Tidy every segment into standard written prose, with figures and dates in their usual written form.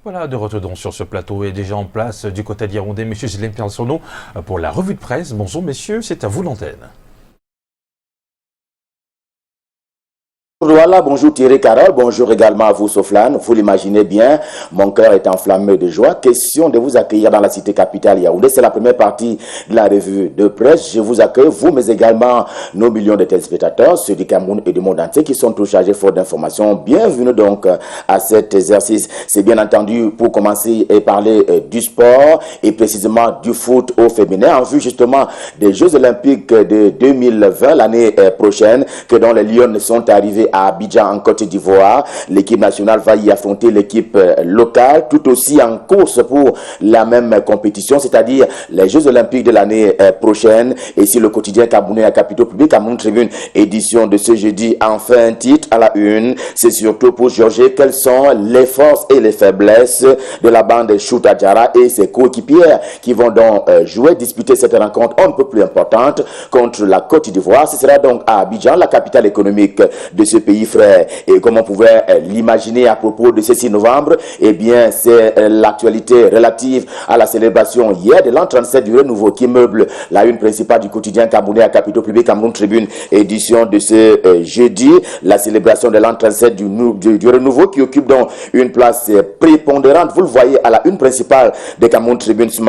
Voilà, de retour donc sur ce plateau et déjà en place du côté de Yaoundé, messieurs Gilles Personnot pour la revue de presse. Bonjour messieurs, c'est à vous l'antenne. Voilà, bonjour Thierry Carole, bonjour également à vous Soflane. Vous l'imaginez bien, mon cœur est enflammé de joie. Question de vous accueillir dans la cité capitale Yaoundé. C'est la première partie de la revue de presse. Je vous accueille, vous, mais également nos millions de téléspectateurs, ceux du Cameroun et du monde entier qui sont tous chargés fort d'informations. Bienvenue donc à cet exercice. C'est bien entendu pour commencer et parler du sport et précisément du foot au féminin en vue justement des Jeux Olympiques de 2020, l'année prochaine, que dont les Lions sont arrivés à Abidjan en Côte d'Ivoire. L'équipe nationale va y affronter l'équipe locale, tout aussi en course pour la même compétition, c'est-à-dire les Jeux Olympiques de l'année prochaine. Et si le quotidien camerounais à Capitaux Public, Cameroun Tribune, édition de ce jeudi, enfin un titre à la une, c'est surtout pour juger quelles sont les forces et les faiblesses de la bande Chouta Diarra et ses coéquipières qui vont donc disputer cette rencontre un peu plus importante contre la Côte d'Ivoire. Ce sera donc à Abidjan, la capitale économique de ce pays frère. Et comme on pouvait l'imaginer à propos de ce 6 novembre, eh bien, c'est l'actualité relative à la célébration hier de l'an 37 du renouveau qui meuble la une principale du quotidien camerounais à Capitaux Public, Cameroun Tribune, édition de ce jeudi. La célébration de l'an 37 du renouveau qui occupe donc une place prépondérante. Vous le voyez à la une principale de Cameroun Tribune ce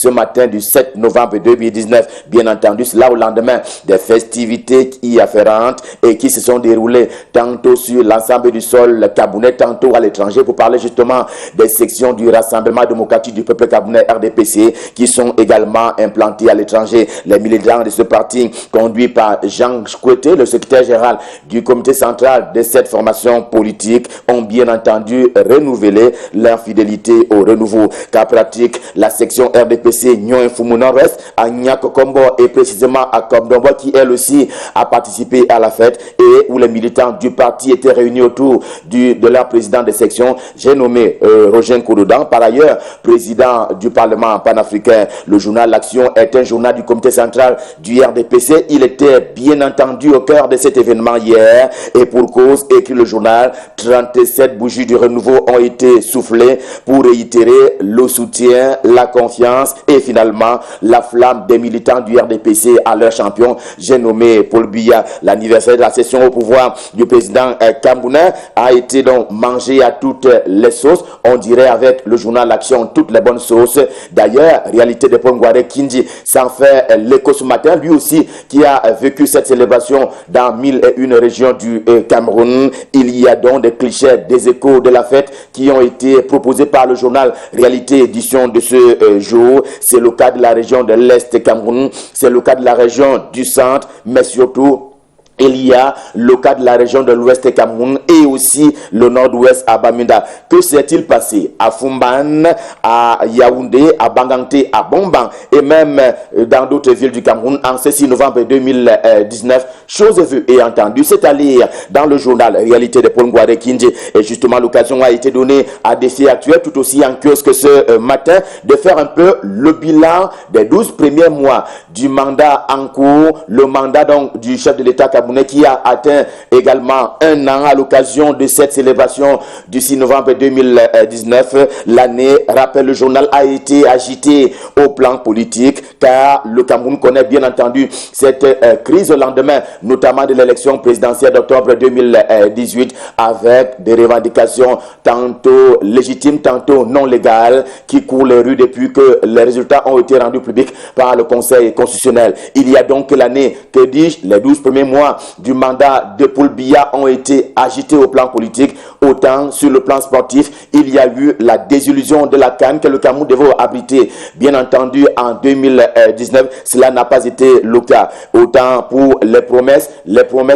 matin du 7 novembre 2019. Bien entendu, c'est là au lendemain des festivités y afférentes et qui se sont déroulées tantôt sur l'ensemble du sol camerounais, tantôt à l'étranger, pour parler justement des sections du Rassemblement démocratique du peuple camerounais RDPC qui sont également implantées à l'étranger. Les militants de ce parti, conduits par Jean Choueté, le secrétaire général du comité central de cette formation politique, ont bien entendu renouvelé leur fidélité au renouveau. Car pratique, la section RDPC Nyon Fumu Nord-Ouest à Nyakokombo et précisément à Komdombo qui elle aussi a participé à la fête et où les militants du parti étaient réunis autour de leur président de section, j'ai nommé Roger Kouroudan, par ailleurs président du Parlement panafricain. Le journal L'Action est un journal du comité central du RDPC. Il était bien entendu au cœur de cet événement hier et pour cause, écrit le journal, 37 bougies du renouveau ont été soufflées pour réitérer le soutien, la confiance et finalement la flamme des militants du RDPC à leur champion. J'ai nommé Paul Biya. L'anniversaire de la session au pouvoir du président camerounais a été donc mangé à toutes les sauces, on dirait avec le journal L'Action, toutes les bonnes sauces. D'ailleurs, réalité de Paul Ngouaré Kindji s'en fait l'écho ce matin, lui aussi qui a vécu cette célébration dans 1001 régions du Cameroun. Il y a donc des clichés, des échos de la fête qui ont été proposés par le journal Réalité édition de ce jour. C'est le cas de la région de l'Est Cameroun, c'est le cas de la région du Centre, mais surtout il y a le cas de la région de l'Ouest Cameroun et aussi le Nord-Ouest à Bamenda. Que s'est-il passé à Fumban, à Yaoundé, à Banganté, à Bomban et même dans d'autres villes du Cameroun en ce 6 novembre 2019? Chose vue et entendue, c'est à lire dans le journal Réalité de Paul Ngouaré Kindji. Et justement, l'occasion a été donnée à des faits actuels, tout aussi en kiosque ce matin, de faire un peu le bilan des 12 premiers mois du mandat en cours, le mandat donc du chef de l'État camerounais qui a atteint également un an à l'occasion de cette célébration du 6 novembre 2019. L'année, rappelle le journal, a été agitée au plan politique car le Cameroun connaît bien entendu cette crise au lendemain, notamment de l'élection présidentielle d'octobre 2018 avec des revendications tantôt légitimes, tantôt non légales qui courent les rues depuis que les résultats ont été rendus publics par le Conseil constitutionnel. Il y a donc l'année, que dis-je, les 12 premiers mois du mandat de Paul Biya ont été agités au plan politique, autant sur le plan sportif, il y a eu la désillusion de la CAN que le Cameroun devait abriter. Bien entendu, en 2019, cela n'a pas été le cas. Autant pour les promesses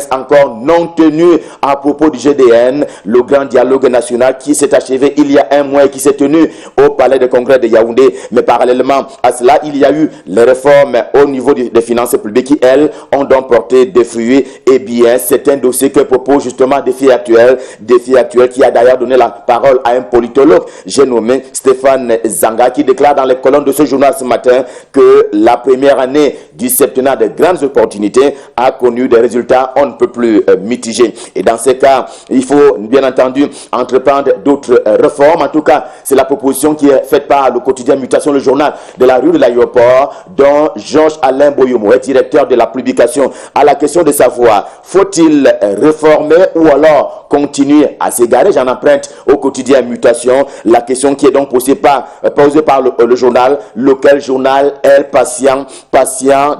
encore non tenues à propos du GDN, le grand dialogue national qui s'est achevé il y a un mois et qui s'est tenu au palais de congrès de Yaoundé. Mais parallèlement à cela, il y a eu les réformes au niveau des finances publiques qui, elles, ont donc porté des fruits eh bien, c'est un dossier que propose justement Défi Actuel qui a d'ailleurs donné la parole à un politologue, j'ai nommé Stéphane Zanga, qui déclare dans les colonnes de ce journal ce matin que la première année du septennat de grandes opportunités a connu des résultats on ne peut plus mitigés. Et dans ces cas, il faut bien entendu entreprendre d'autres réformes. En tout cas, c'est la proposition qui est faite par le quotidien Mutation, le journal de la rue de l'aéroport, dont Georges-Alain Boyomo est directeur de la publication. À la question de savoir, faut-il réformer ou alors continuer à s'égarer? J'en emprunte au quotidien Mutation. La question qui est donc posée par le journal, lequel journal est patient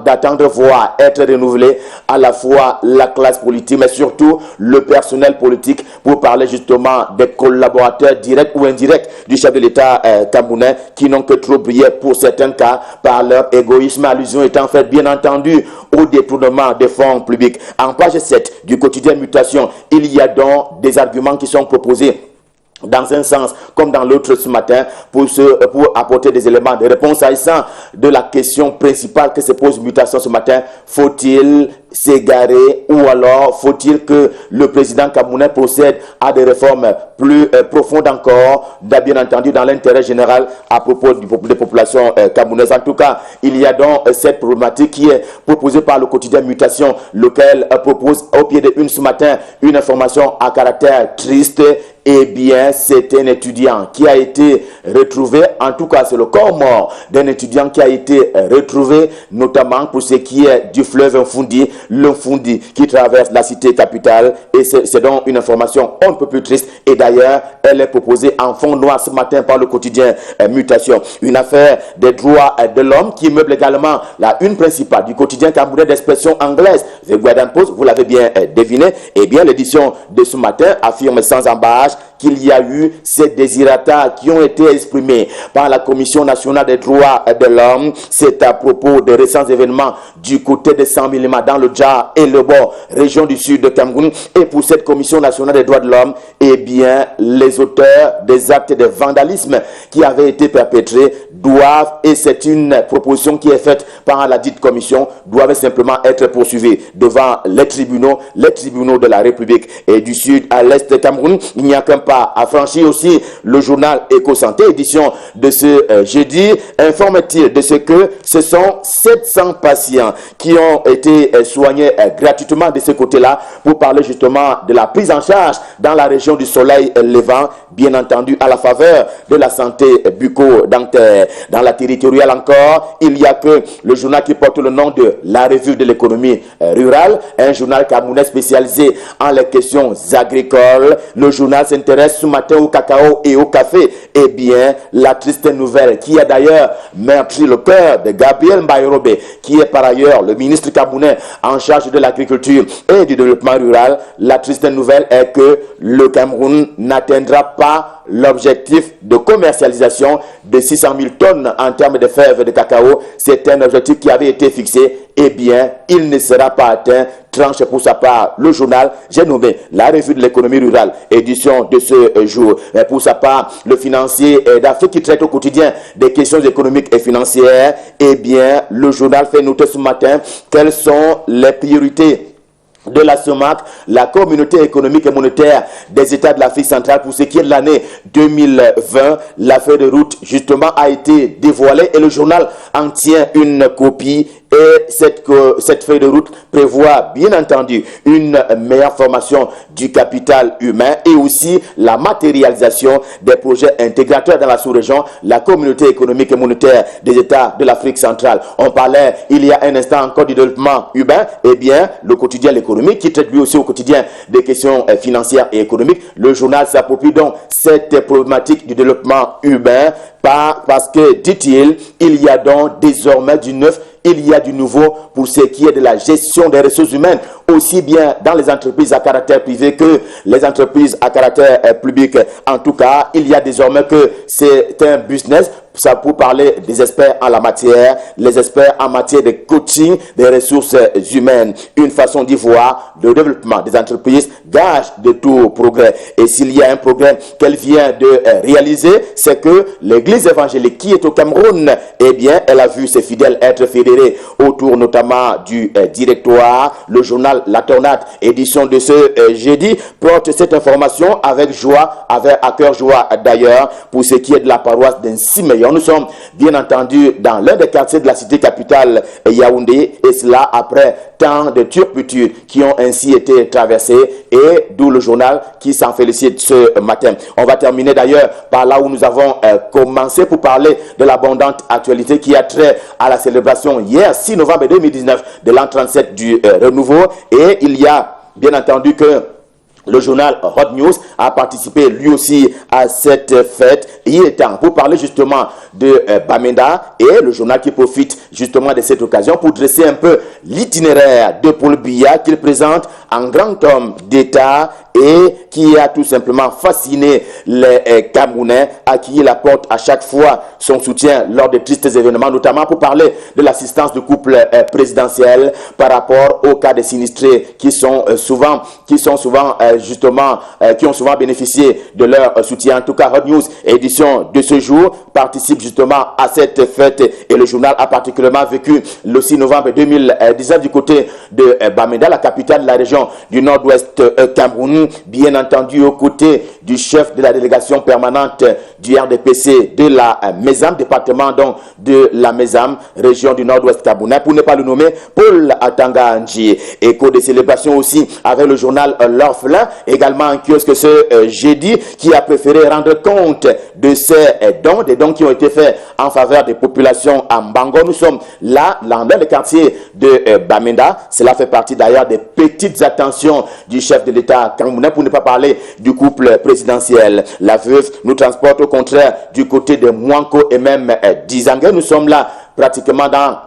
d'attendre voir être renouvelé à la fois la classe politique, mais surtout le personnel politique, pour parler justement des collaborateurs directs ou indirects du chef de l'État camerounais, qui n'ont que trop brillé pour certains cas par leur égoïsme. Allusion étant faite bien entendu au détournement des fonds publics. En page 7 du quotidien Mutation, il y a donc des arguments qui sont proposés dans un sens comme dans l'autre ce matin pour apporter des éléments de réponse s'agissant de la question principale que se pose Mutation ce matin. Faut-il s'égarer ou alors faut-il que le président camerounais procède à des réformes plus profondes encore, bien entendu dans l'intérêt général à propos des populations camerounaises? En tout cas, il y a donc cette problématique qui est proposée par le quotidien Mutation, lequel propose au pied de une ce matin une information à caractère triste. Eh bien, c'est un étudiant qui a été retrouvé, en tout cas c'est le corps mort d'un étudiant qui a été retrouvé, notamment pour ce qui est du fleuve Mfundi, le Mfundi qui traverse la cité capitale. Et c'est donc une information un peu plus triste. Et d'ailleurs, elle est proposée en fond noir ce matin par le quotidien Mutation. Une affaire des droits de l'homme qui meuble également la une principale du quotidien camerounais d'expression anglaise, The Guardian Post, vous l'avez bien deviné. Eh bien, l'édition de ce matin affirme sans embâche qu'il y a eu ces désirata qui ont été exprimés par la Commission nationale des droits de l'homme. C'est à propos de récents événements du côté de 100 mm dans le Dja et le Bord, région du sud de Cameroun. Et pour cette Commission nationale des droits de l'homme, eh bien, les auteurs des actes de vandalisme qui avaient été perpétrés doivent, et c'est une proposition qui est faite par la dite commission, doivent simplement être poursuivis devant les tribunaux de la République. Et du sud à l'est de Cameroun, il n'y a qu'un pas à franchir aussi. Le journal Éco-Santé, édition de ce jeudi, informe-t-il de ce que ce sont 700 patients qui ont été soignés gratuitement de ce côté-là, pour parler justement de la prise en charge dans la région du Soleil Levant, bien entendu à la faveur de la santé bucco-dentaire. Dans la territoriale encore, il y a que le journal qui porte le nom de la revue de l'économie rurale, un journal camerounais spécialisé en les questions agricoles. Le journal s'intéresse ce matin au cacao et au café. Eh bien, la triste nouvelle qui a d'ailleurs meurtri le cœur de Gabriel Mbaye-Robé, qui est par ailleurs le ministre camerounais en charge de l'agriculture et du développement rural. La triste nouvelle est que le Cameroun n'atteindra pas l'objectif de commercialisation de 600 000 tonnes en termes de fèves de cacao. C'est un objectif qui avait été fixé. Eh bien, il ne sera pas atteint. Tranche pour sa part le journal, j'ai nommé la revue de l'économie rurale, édition de ce jour. Pour sa part, le financier d'Afrique qui traite au quotidien des questions économiques et financières. Eh bien, le journal fait noter ce matin quelles sont les priorités de la CEMAC, la communauté économique et monétaire des États de l'Afrique centrale, pour ce qui est de l'année 2020. La feuille de route justement a été dévoilée et le journal en tient une copie. Et cette feuille de route prévoit bien entendu une meilleure formation du capital humain et aussi la matérialisation des projets intégrateurs dans la sous-région, la communauté économique et monétaire des États de l'Afrique centrale. On parlait il y a un instant encore du développement urbain. Eh bien, le quotidien L'économie, qui traite lui aussi au quotidien des questions financières et économiques, le journal s'approprie donc cette problématique du développement urbain parce que, dit-il, il y a donc désormais du neuf, il y a du nouveau pour ce qui est de la gestion des ressources humaines, aussi bien dans les entreprises à caractère privé que les entreprises à caractère public. En tout cas, il y a désormais que c'est un business ça pour parler des experts en la matière, les experts en matière de coaching des ressources humaines. Une façon d'y voir le développement des entreprises, gage de tout progrès. Et s'il y a un progrès qu'elle vient de réaliser, c'est que l'église évangélique qui est au Cameroun, eh bien, elle a vu ses fidèles être fédérés autour notamment du directoire. Le journal La Tornade, édition de ce jeudi, porte cette information avec joie, avec à cœur joie d'ailleurs, pour ce qui est de la paroisse d'Ensimeillon. Nous sommes bien entendu dans l'un des quartiers de la cité capitale Yaoundé, et cela après tant de turpitudes qui ont ainsi été traversées, et d'où le journal qui s'en félicite ce matin. On va terminer d'ailleurs par là où nous avons commencé pour parler de l'abondante actualité qui a trait à la célébration hier 6 novembre 2019 de l'an 37 du renouveau, et il y a bien entendu que le journal Hot News a participé lui aussi à cette fête. Il est temps pour parler justement de Bamenda, et le journal qui profite justement de cette occasion pour dresser un peu l'itinéraire de Paul Biya qu'il présente en grand homme d'État et qui a tout simplement fasciné les Camerounais à qui il apporte à chaque fois son soutien lors de tristes événements, notamment pour parler de l'assistance de couple présidentiel par rapport aux cas des sinistrés qui ont souvent bénéficié de leur soutien. En tout cas, Hot News, édition de ce jour, participe justement à cette fête, et le journal a particulièrement vécu le 6 novembre 2019 du côté de Bamenda, la capitale de la région du nord-ouest Cameroun, bien entendu aux côtés du chef de la délégation permanente du RDPC de la Mézam, département donc de la Mézam, région du nord-ouest camerounais, pour ne pas le nommer, Paul Atanga Anji. Écho des célébrations aussi avec le journal L'Orphelin, également en kiosque ce jeudi, qui a préféré rendre compte de ces dons, des dons qui ont été faits en faveur des populations en Bango. Nous sommes là, dans le quartier de Bamenda. Cela fait partie d'ailleurs des petites attentions du chef de l'État camerounais, pour ne pas parler du couple présidentiel. La veuve nous transporte au contraire du côté de Mouanko et même d'Izangue. Nous sommes là pratiquement dans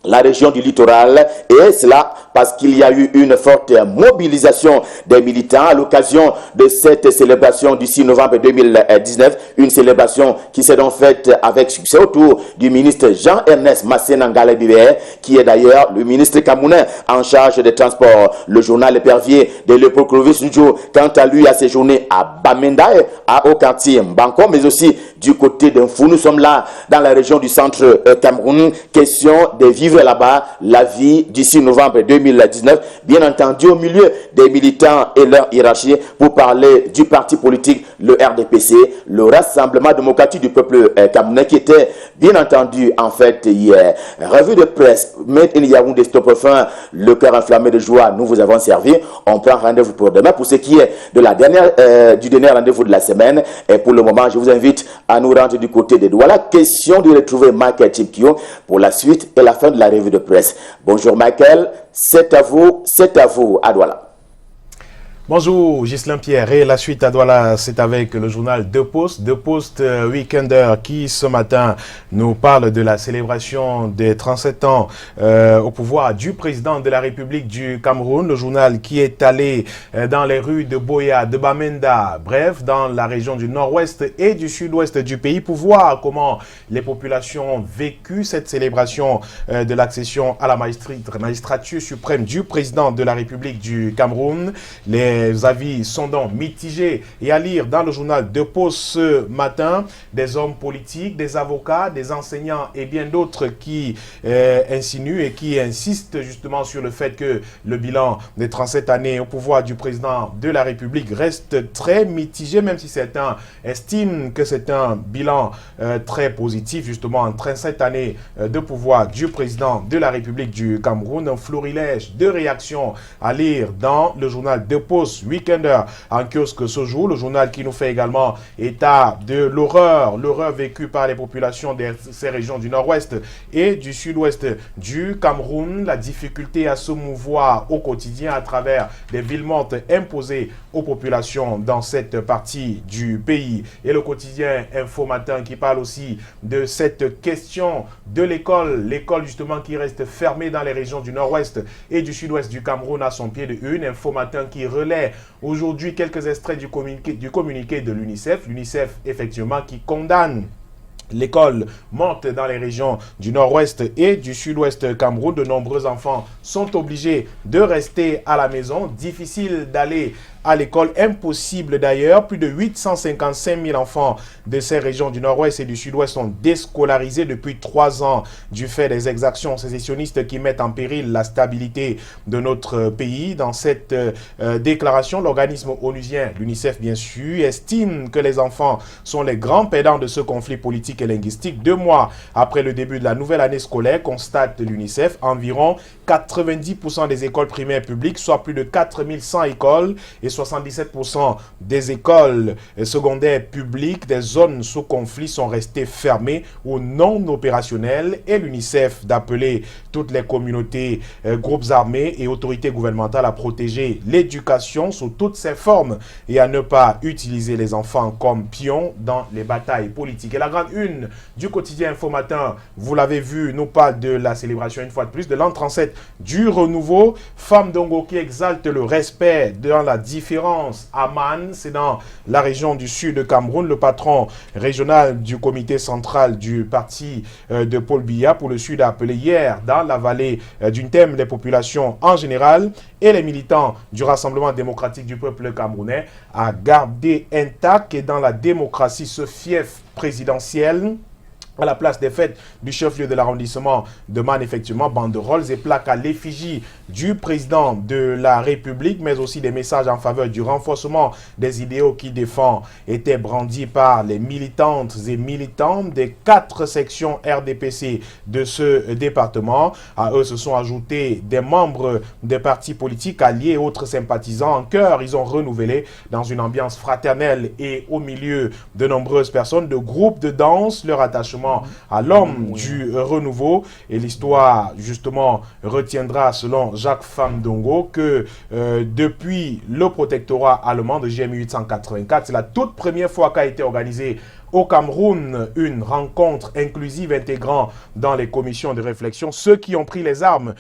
la région du littoral, et cela parce qu'il y a eu une forte mobilisation des militants à l'occasion de cette célébration du 6 novembre 2019, une célébration qui s'est donc faite avec succès autour du ministre Jean-Ernest Masséna Bibé, qui est d'ailleurs le ministre camerounais en charge des transports. Le journal Épervier de Léopold Clovis Njo, quant à lui, a séjourné à Bamenda, au quartier Mbanko, mais aussi du côté d'Infou. Nous sommes là dans la région du centre Cameroun, question de vivre là-bas la vie du 6 novembre 2019, bien entendu au milieu des militants et leur hiérarchie, pour parler du parti politique, le RDPC, le Rassemblement démocratique du peuple camerounais, qui était bien entendu en fait hier. Revue de presse, Made in Yaoundé, Stop Fin, le cœur enflammé de joie, nous vous avons servi. On prend rendez-vous pour demain pour ce qui est de la du dernier rendez-vous de la semaine, et pour le moment je vous invite à nous rendre du côté de Douala. Question de retrouver Michael Chipkio pour la suite et la fin de la revue de presse. Bonjour Michael, c'est à vous à Douala. Bonjour Ghislain Pierre, et la suite à Douala, c'est avec le journal Deux Postes Weekender, qui ce matin nous parle de la célébration des 37 ans au pouvoir du président de la République du Cameroun. Le journal qui est allé dans les rues de Boya, de Bamenda, bref, dans la région du nord-ouest et du sud-ouest du pays, pour voir comment les populations ont vécu cette célébration de l'accession à la magistrature suprême du président de la République du Cameroun. Les avis sont donc mitigés, et à lire dans le journal Deux Postes ce matin, des hommes politiques, des avocats, des enseignants et bien d'autres qui insinuent et qui insistent justement sur le fait que le bilan des 37 années au pouvoir du président de la République reste très mitigé, même si certains estiment que c'est un bilan très positif, justement en 37 années de pouvoir du président de la République du Cameroun. Un florilège de réactions à lire dans le journal Deux Postes Weekender en kiosque ce jour. Le journal qui nous fait également état de l'horreur vécue par les populations de ces régions du nord-ouest et du sud-ouest du Cameroun, la difficulté à se mouvoir au quotidien à travers des villes mortes imposées aux populations dans cette partie du pays. Et le quotidien Info Matin qui parle aussi de cette question de l'école justement qui reste fermée dans les régions du nord-ouest et du sud-ouest du Cameroun à son pied de une. Info Matin qui relaie aujourd'hui quelques extraits du communiqué de l'UNICEF. L'UNICEF, effectivement, qui condamne L'école monte dans les régions du nord-ouest et du sud-ouest Cameroun. De nombreux enfants sont obligés de rester à la maison. Difficile d'aller à l'école, impossible d'ailleurs. Plus de 855 000 enfants de ces régions du nord-ouest et du sud-ouest sont déscolarisés depuis 3 ans du fait des exactions sécessionnistes qui mettent en péril la stabilité de notre pays. Dans cette déclaration, l'organisme onusien, l'UNICEF bien sûr, estime que les enfants sont les grands perdants de ce conflit politique et linguistique. 2 mois après le début de la nouvelle année scolaire, constate l'UNICEF, environ 90% des écoles primaires publiques, soit plus de 4100 écoles, et 77% des écoles secondaires publiques des zones sous conflit sont restées fermées ou non opérationnelles, et l'UNICEF d'appeler toutes les communautés, groupes armés et autorités gouvernementales à protéger l'éducation sous toutes ses formes et à ne pas utiliser les enfants comme pions dans les batailles politiques. Et la grande une du quotidien Info Matin, vous l'avez vu, nous parle de la célébration une fois de plus de l'an 37 du renouveau. Femme Dongo qui exalte le respect dans la différence. Aman, c'est dans la région du sud de Cameroun. Le patron régional du comité central du parti de Paul Biya pour le sud a appelé hier dans la vallée d'une thème les populations en général et les militants du Rassemblement démocratique du peuple camerounais à garder intact et dans la démocratie ce fief présidentiel. À la place des fêtes du chef-lieu de l'arrondissement demande effectivement banderoles et plaques à l'effigie du président de la République, mais aussi des messages en faveur du renforcement des idéaux qui défend étaient brandis par les militantes et militants des 4 sections RDPC de ce département. À eux se sont ajoutés des membres des partis politiques alliés et autres sympathisants. En chœur, ils ont renouvelé dans une ambiance fraternelle et au milieu de nombreuses personnes de groupes de danse leur attachement à l'homme du renouveau. Et l'histoire justement retiendra selon Jacques Famdongo que depuis le protectorat allemand de juillet 1884, c'est la toute première fois qu'a été organisée au Cameroun une rencontre inclusive intégrant dans les commissions de réflexion ceux qui ont pris les armes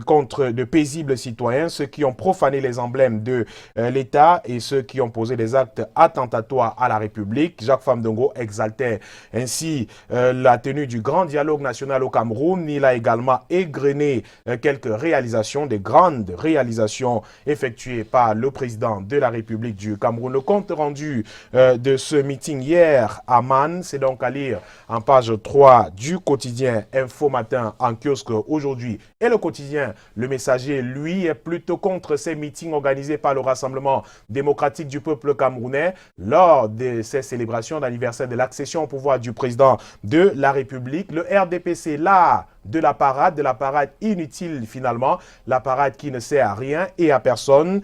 contre de paisibles citoyens, ceux qui ont profané les emblèmes de l'État et ceux qui ont posé des actes attentatoires à la République. Jacques Famdongo exaltait ainsi la tenue du grand dialogue national au Cameroun. Il a également égrené quelques réalisations, des grandes réalisations effectuées par le président de la République du Cameroun. Le compte rendu de ce meeting hier à Man, c'est donc à lire en page 3 du quotidien Info Matin en kiosque aujourd'hui. Et le quotidien Le Messager, lui, est plutôt contre ces meetings organisés par le Rassemblement démocratique du peuple camerounais lors de ces célébrations d'anniversaire de l'accession au pouvoir du président de la République. Le RDPC, là, de la parade inutile finalement, la parade qui ne sert à rien et à personne,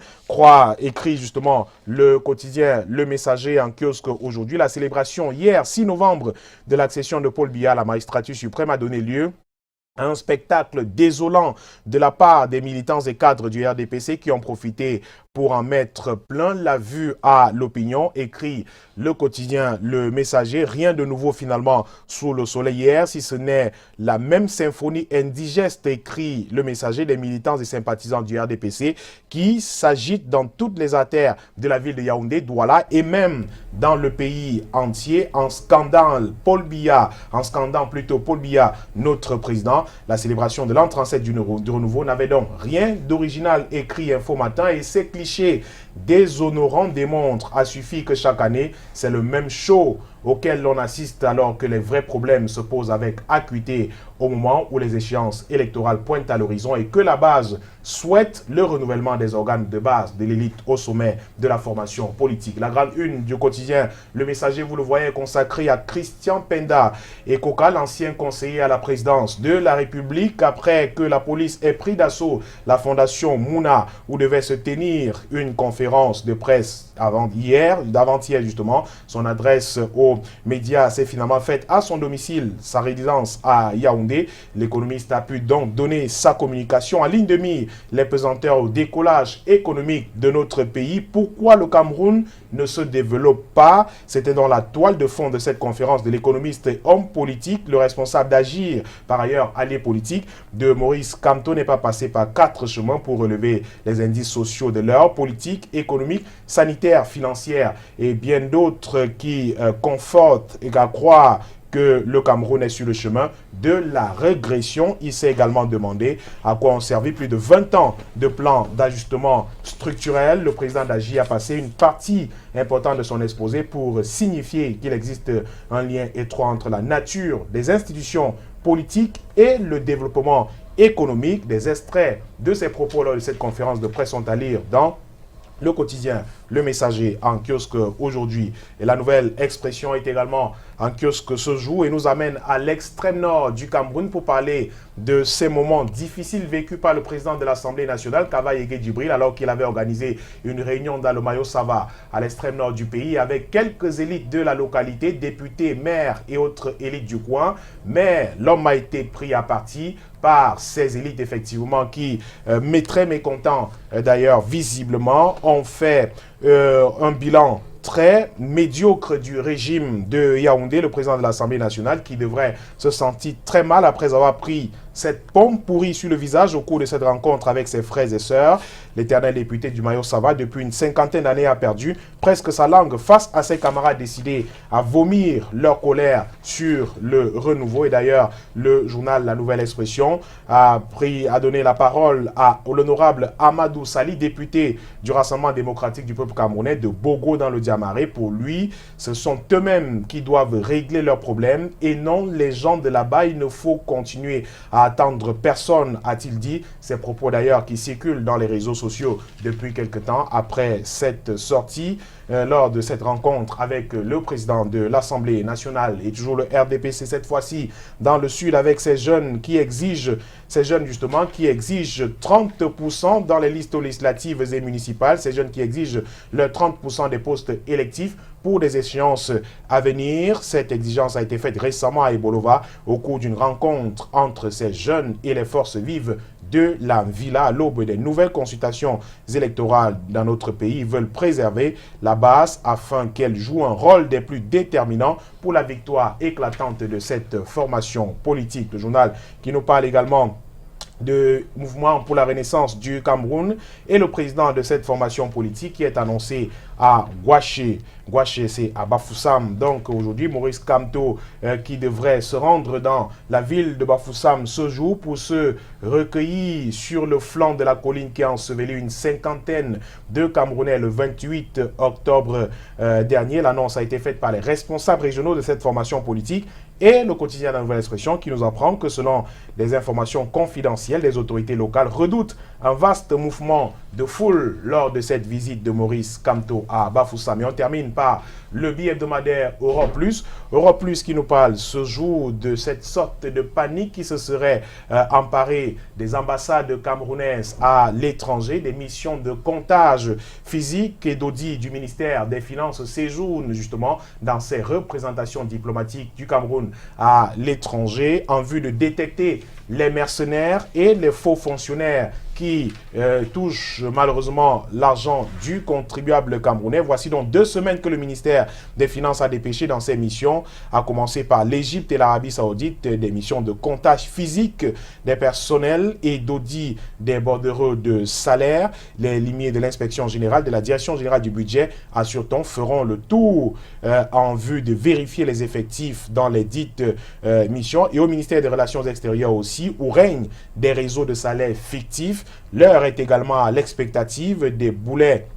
écrit justement le quotidien Le Messager en kiosque aujourd'hui. La célébration hier, 6 novembre, de l'accession de Paul Biya à la magistrature suprême a donné lieu un spectacle désolant de la part des militants et cadres du RDPC qui ont profité pour en mettre plein la vue à l'opinion, écrit le quotidien Le Messager. Rien de nouveau finalement sous le soleil hier, si ce n'est la même symphonie indigeste, écrit Le Messager, des militants et sympathisants du RDPC qui s'agitent dans toutes les artères de la ville de Yaoundé, Douala et même dans le pays entier en scandant Paul Biya, notre président. La célébration de l'an 37 du renouveau n'avait donc rien d'original, écrit Info Matin, et ces clichés déshonorants démontrent à suffit que chaque année, c'est le même show auquel l'on assiste alors que les vrais problèmes se posent avec acuité au moment où les échéances électorales pointent à l'horizon et que la base souhaite le renouvellement des organes de base de l'élite au sommet de la formation politique. La grande une du quotidien Le Messager, vous le voyez, est consacrée à Christian Penda et Koka, l'ancien conseiller à la présidence de la République, après que la police ait pris d'assaut la fondation Mouna où devait se tenir une conférence de presse d'avant-hier justement. Son adresse aux médias s'est finalement faite à son domicile, sa résidence à Yaoundé. L'économiste a pu donc donner sa communication en ligne de mire les pesanteurs au décollage économique de notre pays. Pourquoi le Cameroun ne se développe pas? C'était dans la toile de fond de cette conférence de l'économiste et homme politique, le responsable d'Agir, par ailleurs allié politique de Maurice Kamto, n'est pas passé par 4 chemins pour relever les indices sociaux de l'heure, politique, économique, sanitaire, financière et bien d'autres qui confortent et accroît que le Cameroun est sur le chemin de la régression. Il s'est également demandé à quoi ont servi plus de 20 ans de plan d'ajustement structurel. Le président d'Agi a passé une partie importante de son exposé pour signifier qu'il existe un lien étroit entre la nature des institutions politiques et le développement économique. Des extraits de ses propos lors de cette conférence de presse sont à lire dans le quotidien Le Messager en kiosque aujourd'hui. Et la nouvelle expression est également en kiosque ce jour et nous amène à l'extrême nord du Cameroun pour parler de ces moments difficiles vécus par le président de l'Assemblée nationale, Kava Yege Djibril, alors qu'il avait organisé une réunion dans le Mayo Sava, à l'extrême nord du pays, avec quelques élites de la localité, députés, maires et autres élites du coin. Mais l'homme a été pris à partie par ces élites, effectivement, qui, très mécontents d'ailleurs, visiblement, ont fait un bilan très médiocre du régime de Yaoundé, le président de l'Assemblée nationale, qui devrait se sentir très mal après avoir pris cette pomme pourrie sur le visage au cours de cette rencontre avec ses frères et sœurs. L'éternel député du Mayo Sava, depuis une cinquantaine d'années, a perdu presque sa langue face à ses camarades décidés à vomir leur colère sur le renouveau. Et d'ailleurs, le journal La Nouvelle Expression a donné la parole à l'honorable Amadou Sali, député du Rassemblement démocratique du peuple camerounais de Bogo dans le Diamaré. Pour lui, ce sont eux-mêmes qui doivent régler leurs problèmes et non les gens de là-bas. Il ne faut continuer à attendre personne, a-t-il dit. Ces propos d'ailleurs qui circulent dans les réseaux sociaux depuis quelque temps après cette sortie lors de cette rencontre avec le président de l'Assemblée nationale et toujours le RDPC cette fois-ci dans le sud avec ces jeunes qui exigent 30% dans les listes législatives et municipales, ces jeunes qui exigent le 30% des postes électifs pour des échéances à venir. Cette exigence a été faite récemment à Ebolova au cours d'une rencontre entre ces jeunes et les forces vives de la Villa à l'aube des nouvelles consultations électorales dans notre pays. Ils veulent préserver la base afin qu'elle joue un rôle des plus déterminants pour la victoire éclatante de cette formation politique. Le journal qui nous parle également de mouvement pour la renaissance du Cameroun et le président de cette formation politique qui est annoncé à Gouaché. Gouaché, c'est à Bafoussam. Donc aujourd'hui, Maurice Kamto qui devrait se rendre dans la ville de Bafoussam ce jour pour se recueillir sur le flanc de la colline qui a enseveli une cinquantaine de Camerounais le 28 octobre dernier. L'annonce a été faite par les responsables régionaux de cette formation politique et le quotidien de La Nouvelle Expression qui nous apprend que selon des informations confidentielles, les autorités locales redoutent un vaste mouvement de foule lors de cette visite de Maurice Kamto à Bafoussam. Et on termine par le bi-hebdomadaire Europe Plus. Europe Plus qui nous parle ce jour de cette sorte de panique qui se serait emparée des ambassades camerounaises à l'étranger. Des missions de comptage physique et d'audit du ministère des Finances séjournent justement dans ces représentations diplomatiques du Cameroun à l'étranger en vue de détecter les mercenaires et les faux fonctionnaires qui touchent malheureusement l'argent du contribuable camerounais. Voici donc 2 semaines que le ministère des Finances a dépêché dans ses missions, à commencer par l'Égypte et l'Arabie Saoudite, des missions de comptage physique des personnels et d'audit des bordereaux de salaire. Les limiers de l'inspection générale de la direction générale du budget, assure-t-on, feront le tour en vue de vérifier les effectifs dans les dites missions. Et au ministère des Relations extérieures aussi, où règnent des réseaux de salaires fictifs. L'heure est également à l'expectative des boulets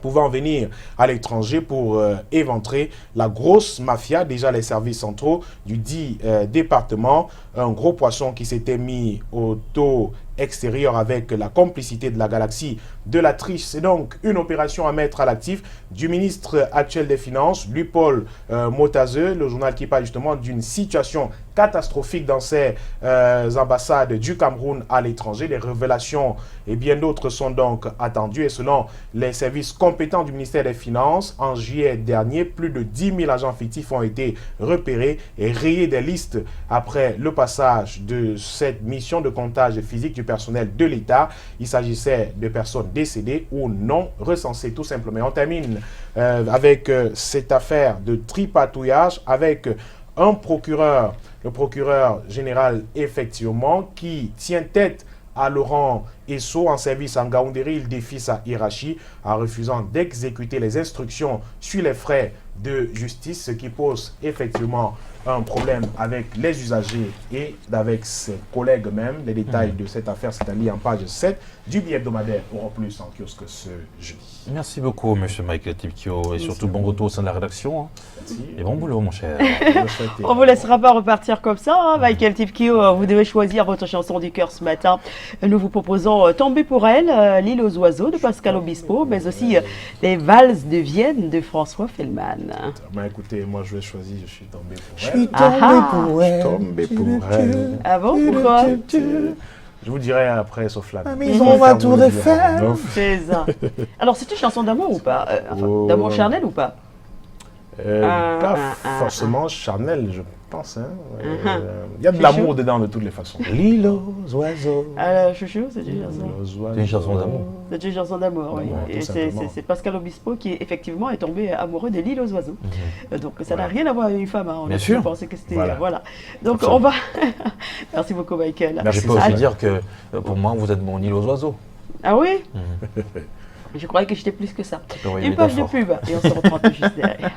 pouvant venir à l'étranger pour éventrer la grosse mafia. Déjà les services centraux du dit département, un gros poisson qui s'était mis au taux extérieur avec la complicité de la galaxie de la triche. C'est donc une opération à mettre à l'actif du ministre actuel des Finances, Paul Motazeux, le journal qui parle justement d'une situation catastrophique dans ces ambassades du Cameroun à l'étranger. Les révélations et bien d'autres sont donc attendues et selon les services compétents du ministère des Finances, en juillet dernier, plus de 10 000 agents fictifs ont été repérés et rayés des listes après le passage de cette mission de comptage physique du personnel de l'État. Il s'agissait de personnes décédées ou non recensées tout simplement. On termine avec cette affaire de tripatouillage avec un procureur, le procureur général effectivement, qui tient tête à Laurent Esso en service en Gaoundéré. Il défie sa hiérarchie en refusant d'exécuter les instructions sur les frais de justice, ce qui pose effectivement un problème avec les usagers et avec ses collègues même. Les détails de cette affaire, c'est à lire en page 7 du billet hebdomadaire Europe Plus en kiosque ce jeudi. Merci beaucoup, monsieur Michael Tipkio, et surtout bon retour au sein de la rédaction. Hein. Merci. Et bon boulot, mon cher. On vous laissera pas repartir comme ça, hein, Michael Tipkio. Vous devez choisir votre chanson du cœur ce matin. Nous vous proposons Tomber pour elle, L'île aux oiseaux de Pascal Obispo, mais aussi les valses de Vienne de François Fellman. Ben, écoutez, moi je vais choisir, je suis tombé pour Je elle. suis Ah. Tombé pour elle. Ah bon, pourquoi? Je vous dirai après, sauf là. maison va tout refaire. C'est ça. Alors, c'est une chanson d'amour ou pas? Oh. D'amour charnel ou pas? Pas forcément charnel, je pense. Hein. Il y a de l'amour dedans de toutes les façons. L'île aux oiseaux. Chouchou, c'est une chanson. C'est une chanson d'amour. C'est une chanson d'amour, oui. D'amour, Et tout c'est simplement. Pascal Obispo qui, effectivement, est tombé amoureux de l'île aux oiseaux. Donc, ça n'a rien à voir avec une femme. Hein. On Bien a sûr. pensé que c'était... Voilà. Voilà. Donc, Absolument. on va... Merci beaucoup, Michael. Merci. Je peux aussi Ah, dire que pour moi, vous êtes mon île aux oiseaux. ah oui Je croyais que j'étais plus que ça. Oui, Une mais page de d'accord. pub et on se reprend tout juste derrière.